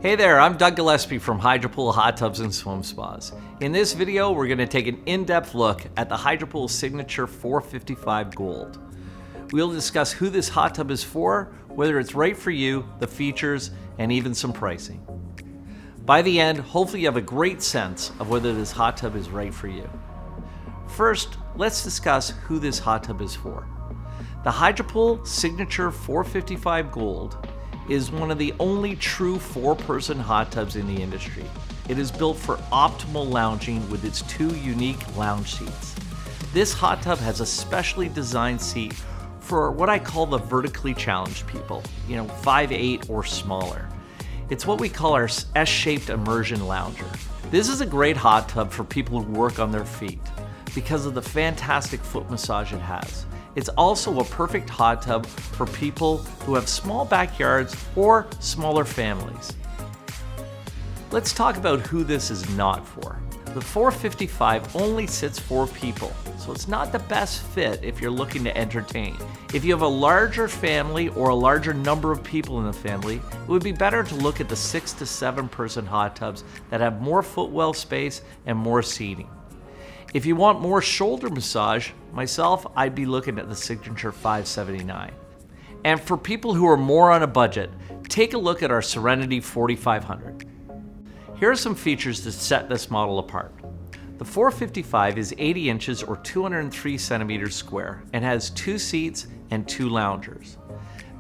Hey there, I'm Doug Gillespie from Hydropool Hot Tubs and Swim Spas. In this video, we're going to take an in-depth look at the Hydropool Signature 455 Gold. We'll discuss who this hot tub is for, whether it's right for you, the features, and even some pricing. By the end, hopefully you have a great sense of whether this hot tub is right for you. First, let's discuss who this hot tub is for. The Hydropool Signature 455 Gold is one of the only true four-person hot tubs in the industry. It is built for optimal lounging with its two unique lounge seats. This hot tub has a specially designed seat for what I call the vertically challenged people, 5'8" or smaller. It's what we call our S-shaped immersion lounger. This is a great hot tub for people who work on their feet because of the fantastic foot massage it has. It's also a perfect hot tub for people who have small backyards or smaller families. Let's talk about who this is not for. The 455 only sits 4 people, so it's not the best fit if you're looking to entertain. If you have a larger family or a larger number of people in the family, it would be better to look at the 6 to 7 person hot tubs that have more footwell space and more seating. If you want more shoulder massage, myself, I'd be looking at the Signature 579. And for people who are more on a budget, take a look at our Serenity 4500. Here are some features that set this model apart. The 455 is 80 inches or 203 centimeters square and has 2 seats and 2 loungers.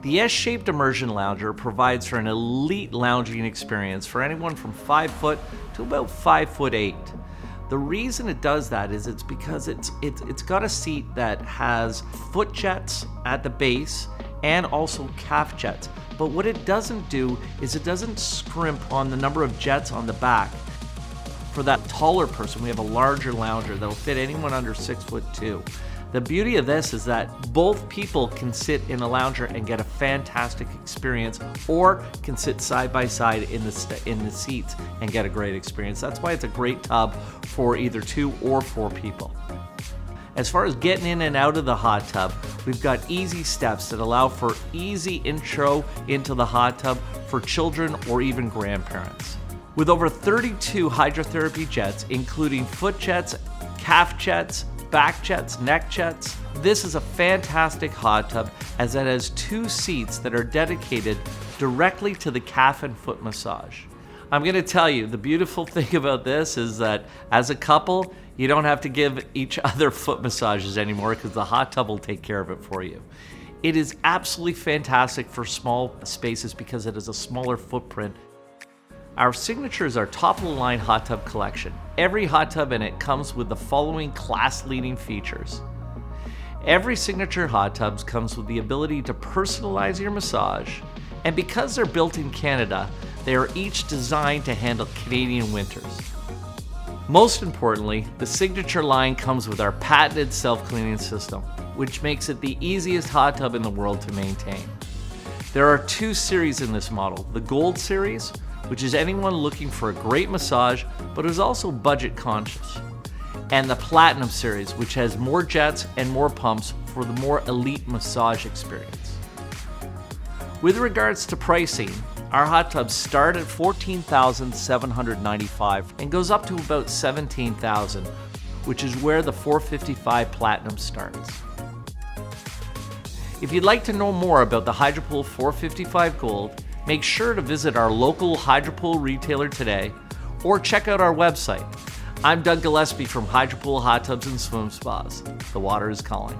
The S-shaped immersion lounger provides for an elite lounging experience for anyone from 5 foot to about 5'8". The reason it does that is it's because it's got a seat that has foot jets at the base and also calf jets. But what it doesn't do is it doesn't scrimp on the number of jets on the back. For that taller person, we have a larger lounger that'll fit anyone under 6'2". The beauty of this is that both people can sit in a lounger and get a fantastic experience, or can sit side by side in the seats and get a great experience. That's why it's a great tub for either 2 or 4 people. As far as getting in and out of the hot tub, we've got easy steps that allow for easy intro into the hot tub for children or even grandparents. With over 32 hydrotherapy jets, including foot jets, calf jets, back jets, neck jets, this is a fantastic hot tub as it has 2 seats that are dedicated directly to the calf and foot massage. I'm going to tell you, the beautiful thing about this is that as a couple, you don't have to give each other foot massages anymore because the hot tub will take care of it for you. It is absolutely fantastic for small spaces because it is a smaller footprint. Our Signature is our top-of-the-line hot tub collection. Every hot tub in it comes with the following class-leading features. Every Signature hot tub comes with the ability to personalize your massage, and because they're built in Canada, they are each designed to handle Canadian winters. Most importantly, the Signature line comes with our patented self-cleaning system, which makes it the easiest hot tub in the world to maintain. There are 2 series in this model, the Gold Series, which is anyone looking for a great massage but is also budget conscious, and the Platinum Series, which has more jets and more pumps for the more elite massage experience. With regards to pricing, our hot tubs start at $14,795 and goes up to about $17,000, which is where the 455 Platinum starts. If you'd like to know more about the Hydropool 455 Gold, make sure to visit our local Hydropool retailer today or check out our website. I'm Doug Gillespie from Hydropool Hot Tubs and Swim Spas. The water is calling.